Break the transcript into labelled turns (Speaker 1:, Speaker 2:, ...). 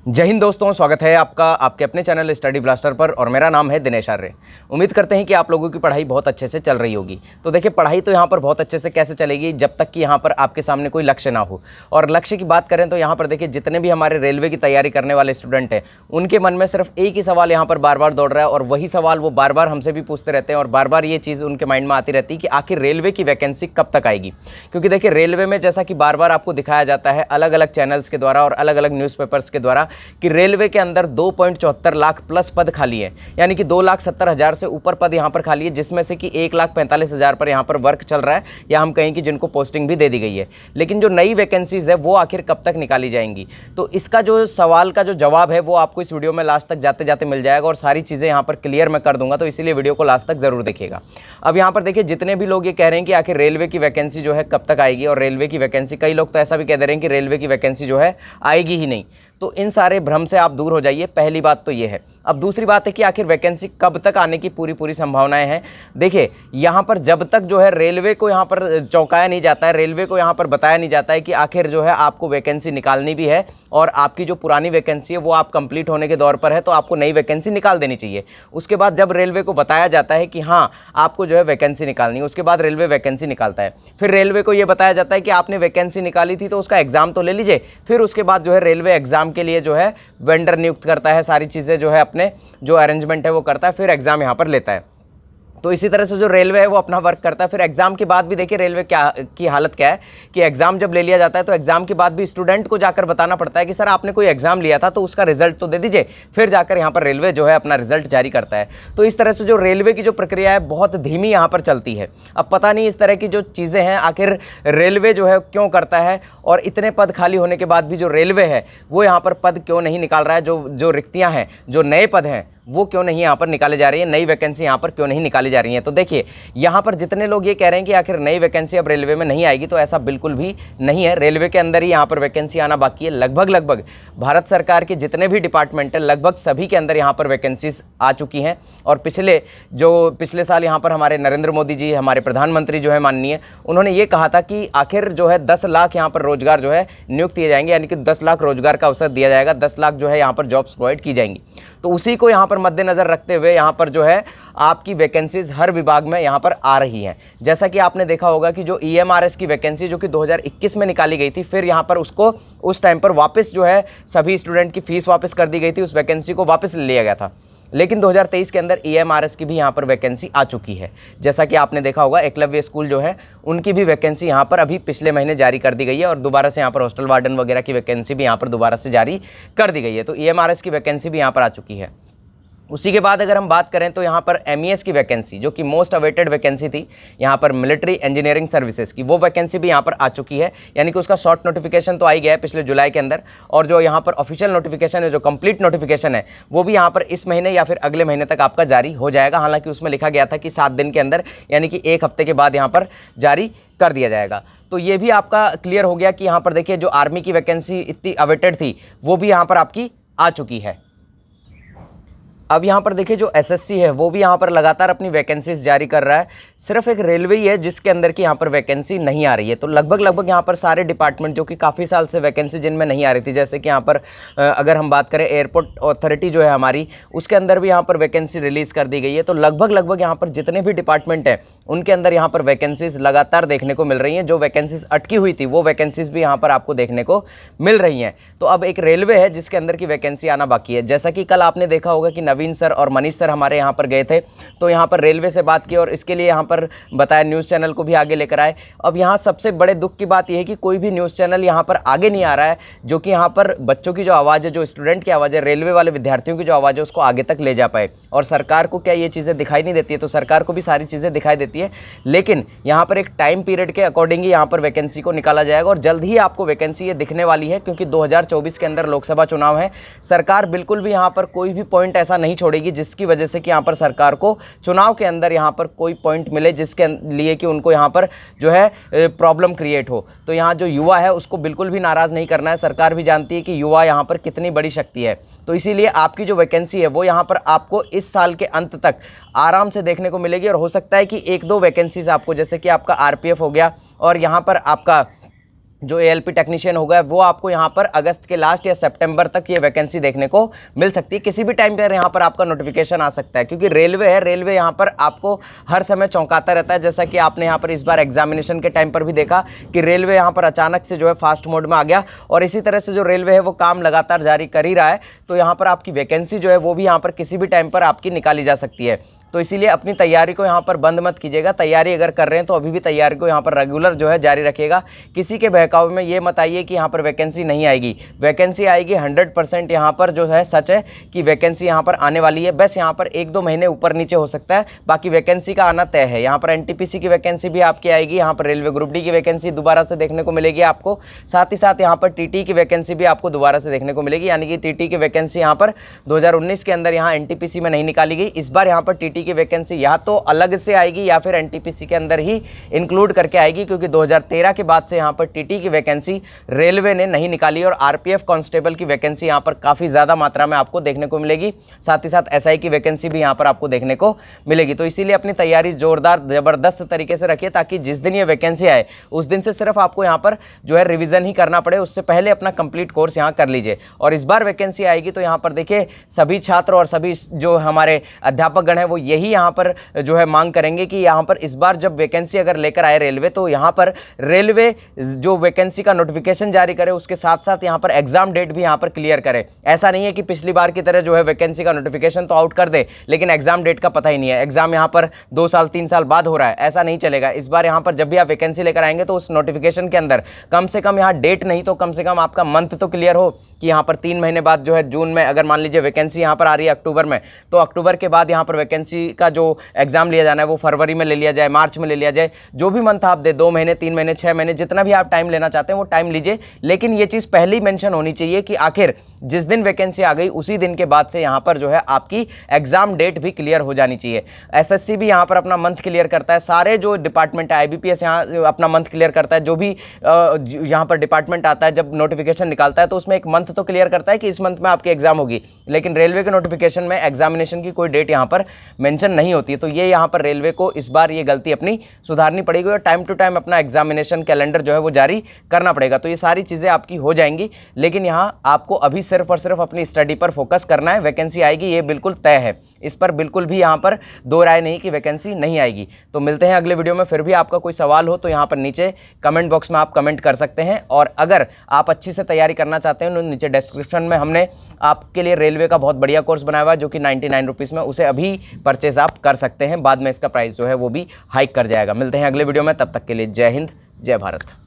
Speaker 1: जय हिंद दोस्तों, स्वागत है आपका आपके अपने चैनल स्टडी ब्लास्टर पर और मेरा नाम है दिनेश आर्य। उम्मीद करते हैं कि आप लोगों की पढ़ाई बहुत अच्छे से चल रही होगी। तो देखिए, पढ़ाई तो यहाँ पर बहुत अच्छे से कैसे चलेगी जब तक कि यहाँ पर आपके सामने कोई लक्ष्य ना हो। और लक्ष्य की बात करें तो यहाँ पर देखिए, जितने भी हमारे रेलवे की तैयारी करने वाले स्टूडेंट हैं उनके मन में सिर्फ एक ही सवाल यहाँ पर बार बार दौड़ रहा है और वही सवाल वो बार बार हमसे भी पूछते रहते हैं और बार बार ये चीज़ उनके माइंड में आती रहती है कि आखिर रेलवे की वैकेंसी कब तक आएगी। क्योंकि देखिए, रेलवे में जैसा कि बार बार आपको दिखाया जाता है अलग अलग चैनल्स के द्वारा और अलग अलग न्यूज़पेपर्स के द्वारा कि रेलवे के अंदर 2.74 लाख प्लस पद खाली है, यानी कि 2,70,000 से ऊपर पद यहाँ पर खाली है, जिसमें से कि 1,45,000 पर यहाँ पर वर्क चल रहा है या हम कहें कि जिनको पोस्टिंग भी दे दी गई है। लेकिन जो नई वैकेंसीज है वो आखिर कब तक निकाली जाएंगी, तो इसका जो सवाल का जो जवाब है वो आपको इस वीडियो में लास्ट तक जाते जाते मिल जाएगा और सारी चीज़ें यहाँ पर क्लियर मैं कर दूंगा, तो इसीलिए वीडियो को लास्ट तक जरूर देखिएगा। अब यहाँ पर देखिए, जितने भी लोग ये कह रहे हैं कि आखिर रेलवे की वैकेंसी जो है कब तक आएगी और रेलवे की वैकेंसी, कई लोग तो ऐसा भी कह दे रहे हैं कि रेलवे की वैकेंसी जो है आएगी ही नहीं, तो इन सारे भ्रम से आप दूर हो जाइए। पहली बात तो ये है। अब दूसरी बात है कि आखिर वैकेंसी कब तक आने की पूरी संभावनाएं हैं। देखिए, यहाँ पर जब तक जो है रेलवे को यहाँ पर चौंकाया नहीं जाता है, रेलवे को यहाँ पर बताया नहीं जाता है कि आखिर जो है आपको वैकेंसी निकालनी भी है और आपकी जो पुरानी वैकेंसी है वो आप कंप्लीट होने के दौर पर है, तो आपको नई वैकेंसी निकाल देनी चाहिए। उसके बाद जब रेलवे को बताया जाता है कि हाँ आपको जो है वैकेंसी निकालनी है, उसके बाद रेलवे वैकेंसी निकालता है। फिर रेलवे को ये बताया जाता है कि आपने वैकेंसी निकाली थी तो उसका एग्जाम तो ले लीजिए। फिर उसके बाद जो है रेलवे एग्जाम के लिए जो है वेंडर नियुक्त करता है, सारी चीज़ें जो है अपने जो अरेंजमेंट है वो करता है, फिर एग्जाम यहाँ पर लेता है। तो इसी तरह से जो रेलवे है वो अपना वर्क करता है। फिर एग्जाम के बाद भी देखिए रेलवे क्या की हालत क्या है कि एग्जाम जब ले लिया जाता है तो एग्जाम के बाद भी स्टूडेंट को जाकर बताना पड़ता है कि सर आपने कोई एग्जाम लिया था तो उसका रिजल्ट तो दे दीजिए, फिर जाकर यहाँ पर रेलवे जो है अपना रिजल्ट जारी करता है। तो इस तरह से जो रेलवे की जो प्रक्रिया है बहुत धीमी यहाँ पर चलती है। अब पता नहीं इस तरह की जो चीज़ें हैं आखिर रेलवे जो है क्यों करता है और इतने पद खाली होने के बाद भी जो रेलवे है वो यहाँ पर पद क्यों नहीं निकाल रहा है, जो रिक्तियाँ हैं, जो नए पद हैं वो क्यों नहीं यहाँ पर निकाले जा रही है, नई वैकेंसी यहाँ पर क्यों नहीं निकाली जा रही है। तो देखिए, यहाँ पर जितने लोग ये कह रहे हैं कि आखिर नई वैकेंसी अब रेलवे में नहीं आएगी, तो ऐसा बिल्कुल भी नहीं है। रेलवे के अंदर ही यहाँ पर वैकेंसी आना बाकी है। लगभग भारत सरकार के जितने भी डिपार्टमेंट हैं लगभग सभी के अंदर यहाँ पर वैकेंसीज आ चुकी हैं। और पिछले साल यहाँ पर हमारे नरेंद्र मोदी जी, हमारे प्रधानमंत्री जो है माननीय, उन्होंने ये कहा था कि आखिर जो है 10 लाख यहाँ पर रोजगार जो है नियुक्त किए जाएंगे, यानी कि 10 लाख रोजगार का अवसर दिया जाएगा, 10 लाख जो है यहाँ पर जॉब्स प्रोवाइड की जाएंगी। तो उसी को यहाँ पर मद्देनजर रखते हुए यहाँ पर जो है आपकी वैकेंसीज हर विभाग में यहाँ पर आ रही हैं। जैसा कि आपने देखा होगा कि जो EMRS की वैकेंसी जो कि 2021 में निकाली गई थी, फिर यहाँ पर उसको उस टाइम पर वापस जो है सभी स्टूडेंट की फीस वापस कर दी गई थी, उस वैकेंसी को वापस ले लिया गया था। लेकिन 2023 के अंदर EMRS की भी यहाँ पर वैकेंसी आ चुकी है। जैसा कि आपने देखा होगा एकलव्य स्कूल जो है उनकी भी वैकेंसी यहाँ पर अभी पिछले महीने जारी कर दी गई है और दोबारा से यहाँ पर हॉस्टल वार्डन वगैरह की वैकेंसी भी यहाँ पर दोबारा से जारी कर दी गई है। तो EMRS की वैकेंसी भी यहाँ पर आ चुकी है। उसी के बाद अगर हम बात करें तो यहाँ पर MES की वैकेंसी जो कि मोस्ट अवेटेड वैकेंसी थी यहाँ पर मिलिट्री इंजीनियरिंग सर्विसेज की, वो वैकेंसी भी यहाँ पर आ चुकी है। यानी कि उसका शॉर्ट नोटिफिकेशन तो आ ही गया है पिछले जुलाई के अंदर, और जो यहाँ पर ऑफिशियल नोटिफिकेशन है, जो कंप्लीट नोटिफिकेशन है, वो भी यहाँ पर इस महीने या फिर अगले महीने तक आपका जारी हो जाएगा। हालांकि उसमें लिखा गया था कि 7 दिन के अंदर, यानी कि 1 हफ्ते के बाद यहाँ पर जारी कर दिया जाएगा। तो ये भी आपका क्लियर हो गया कि यहाँ पर देखिए जो आर्मी की वैकेंसी इतनी अवेटेड थी वो भी यहाँ पर आपकी आ चुकी है। अब यहाँ पर देखिए जो SSC है वो भी यहाँ पर लगातार अपनी वैकेंसीज जारी कर रहा है। सिर्फ एक रेलवे ही है जिसके अंदर की यहाँ पर वैकेंसी नहीं आ रही है। तो लगभग यहाँ पर सारे डिपार्टमेंट जो कि काफ़ी साल से वैकेंसी जिनमें नहीं आ रही थी, जैसे कि यहाँ पर अगर हम बात करें एयरपोर्ट अथॉरिटी जो है हमारी, उसके अंदर भी यहाँ पर वैकेंसी रिलीज़ कर दी गई है। तो लगभग यहाँ पर जितने भी डिपार्टमेंट हैं उनके अंदर यहाँ पर वैकेंसीज लगातार देखने को मिल रही हैं। जो वैकेंसीज अटकी हुई थी वो वैकेंसीज भी यहाँ पर आपको देखने को मिल रही हैं। तो अब एक रेलवे है जिसके अंदर की वैकेंसी आना बाकी है। जैसा कि कल आपने देखा होगा कि नवीन सर और मनीष सर हमारे यहाँ पर गए थे, तो यहाँ पर रेलवे से बात की और इसके लिए यहाँ पर बताया, न्यूज़ चैनल को भी आगे लेकर आए। अब यहाँ सबसे बड़े दुख की बात यह है कि कोई भी न्यूज़ चैनल यहाँ पर आगे नहीं आ रहा है जो कि यहाँ पर बच्चों की जो आवाज़ है, जो स्टूडेंट की आवाज़ है, रेलवे वाले विद्यार्थियों की जो आवाज़ है उसको आगे तक ले जा पाए। और सरकार को क्या ये चीज़ें दिखाई नहीं देती है? तो सरकार को भी सारी चीज़ें दिखाई देती है, लेकिन यहाँ पर एक टाइम पीरियड के अकॉर्डिंग ही यहाँ पर वैकेंसी को निकाला जाएगा और जल्द ही आपको वैकेंसी ये दिखने वाली है। क्योंकि 2024 के अंदर लोकसभा चुनाव है। सरकार बिल्कुल भी यहाँ पर कोई भी पॉइंट ऐसा नहीं छोड़ेगी जिसकी वजह से कि यहाँ पर सरकार को चुनाव के अंदर यहाँ पर कोई पॉइंट मिले जिसके लिए कि उनको यहाँ पर जो है प्रॉब्लम क्रिएट हो। तो यहाँ जो युवा है उसको बिल्कुल भी नाराज़ नहीं करना है। सरकार भी जानती है कि युवा यहाँ पर कितनी बड़ी शक्ति है। तो इसीलिए आपकी जो वैकेंसी है वो यहाँ पर आपको इस साल के अंत तक आराम से देखने को मिलेगी। और हो सकता है कि 1-2 वैकेंसीज आपको, जैसे कि आपका RPF हो गया और यहाँ पर आपका जो ALP टेक्नीशियन होगा वो आपको यहाँ पर अगस्त के लास्ट या सितंबर तक ये वैकेंसी देखने को मिल सकती है। किसी भी टाइम पर यहाँ पर आपका नोटिफिकेशन आ सकता है, क्योंकि रेलवे है, रेलवे यहाँ पर आपको हर समय चौंकाता रहता है। जैसा कि आपने यहाँ पर इस बार एग्जामिनेशन के टाइम पर भी देखा कि रेलवे यहाँ पर अचानक से जो है फास्ट मोड में आ गया, और इसी तरह से जो रेलवे है वो काम लगातार जारी कर ही रहा है। तो यहाँ पर आपकी वैकेंसी जो है वो भी यहाँ पर किसी भी टाइम पर आपकी निकाली जा सकती है। तो इसीलिए अपनी तैयारी को यहाँ पर बंद मत कीजिएगा। तैयारी अगर कर रहे हैं तो अभी भी तैयारी को यहाँ पर रेगुलर जो है जारी रखिएगा। किसी के बहकावे में ये मत आइए कि यहाँ पर वैकेंसी नहीं आएगी, वैकेंसी आएगी। 100% यहाँ पर जो है सच है कि वैकेंसी यहाँ पर आने वाली है। बस यहाँ पर 1-2 महीने ऊपर नीचे हो सकता है, बाकी वैकेंसी का आना तय है। यहाँ पर NTPC की वैकेंसी भी आपकी आएगी, यहाँ पर रेलवे ग्रुप डी की वैकेंसी दोबारा से देखने को मिलेगी आपको। साथ ही साथ यहाँ पर TT की वैकेंसी भी आपको दोबारा से देखने को मिलेगी, यानी कि TT की वैकेंसी यहाँ पर 2019 के अंदर यहाँ NTPC में नहीं निकाली गई। इस बार यहाँ पर TT की वैकेंसी या तो अलग से आएगी या फिर NTPC के अंदर ही इंक्लूड करके आएगी, क्योंकि 2013 के बाद से यहाँ पर TT की वैकेंसी रेलवे ने नहीं निकाली, और RPF कांस्टेबल की वैकेंसी यहाँ पर काफ़ी ज़्यादा मात्रा में आपको देखने को मिलेगी। साथ ही साथ SI की वैकेंसी भी यहाँ पर आपको देखने को मिलेगी। तो इसीलिए अपनी तैयारी जोरदार ज़बरदस्त तरीके से रखिए, ताकि जिस दिन ये वैकेंसी आए उस दिन से सिर्फ आपको यहाँ पर जो है रिविज़न ही करना पड़े, उससे पहले अपना कंप्लीट कोर्स यहाँ कर लीजिए। और इस बार वैकेंसी आएगी तो यहाँ पर देखिए सभी छात्र और सभी जो हमारे अध्यापकगण हैं वो यही यहाँ पर जो है मांग करेंगे कि यहाँ पर इस बार जब वैकेंसी अगर लेकर आए रेलवे, तो यहाँ पर रेलवे जो वैकेंसी का नोटिफिकेशन जारी करे उसके साथ साथ यहाँ पर एग्जाम डेट भी यहाँ पर क्लियर करे। ऐसा नहीं है कि पिछली बार की तरह जो है वैकेंसी का नोटिफिकेशन तो आउट कर दे लेकिन एग्जाम डेट का पता ही नहीं है, एग्जाम यहाँ पर 2 साल 3 साल बाद हो रहा है, ऐसा नहीं चलेगा। इस बार यहाँ पर जब भी आप वैकेंसी लेकर आएंगे तो उस नोटिफिकेशन के अंदर कम से कम यहाँ डेट नहीं तो कम से कम आपका मंथ तो क्लियर हो कि यहाँ पर 3 महीने बाद जो है जून में अगर मान लीजिए वैकेंसी यहाँ पर आ रही है अक्टूबर में, तो अक्टूबर के बाद यहाँ पर वैकेंसी का जो एग्जाम लिया जाना है वो फरवरी में ले लिया जाए, मार्च में ले लिया जाए, जो भी मंथ आप दे, 2 महीने 3 महीने 6 महीने जितना भी आप टाइम लेना चाहते हैं वो टाइम लीजिए। लेकिन ये चीज़ पहले ही मेंशन होनी चाहिए कि आखिर जिस दिन वैकेंसी आ गई उसी दिन के बाद से यहाँ पर जो है आपकी एग्जाम डेट भी क्लियर हो जानी चाहिए। SSC भी यहाँ पर अपना मंथ क्लियर करता है, सारे जो डिपार्टमेंट है, IBPS यहाँ अपना मंथ क्लियर करता है, जो भी यहाँ पर डिपार्टमेंट आता है जब नोटिफिकेशन निकालता है तो उसमें एक मंथ तो क्लियर करता है कि इस मंथ में आपकी एग्जाम होगी, लेकिन रेलवे के नोटिफिकेशन में एग्जामिनेशन की कोई डेट यहाँ पर मेंशन नहीं होती। तो ये यहाँ पर रेलवे को इस बार ये गलती अपनी सुधारनी पड़ेगी और टाइम टू टाइम अपना एग्जामिनेशन कैलेंडर जो है वो जारी करना पड़ेगा। तो ये सारी चीज़ें आपकी हो जाएंगी, लेकिन यहाँ आपको अभी सिर्फ और सिर्फ अपनी स्टडी पर फोकस करना है। वैकेंसी आएगी ये बिल्कुल तय है, इस पर बिल्कुल भी यहाँ पर दो राय नहीं कि वैकेंसी नहीं आएगी। तो मिलते हैं अगले वीडियो में। फिर भी आपका कोई सवाल हो तो यहाँ पर नीचे कमेंट बॉक्स में आप कमेंट कर सकते हैं, और अगर आप अच्छी से तैयारी करना चाहते हैं तो नीचे डिस्क्रिप्शन में हमने आपके लिए रेलवे का बहुत बढ़िया कोर्स बनाया हुआ है जो कि 99 रुपीज़ में, उसे अभी परचेज आप कर सकते हैं। बाद में इसका प्राइस जो है वो भी हाइक कर जाएगा। मिलते हैं अगले वीडियो में, तब तक के लिए जय हिंद जय भारत।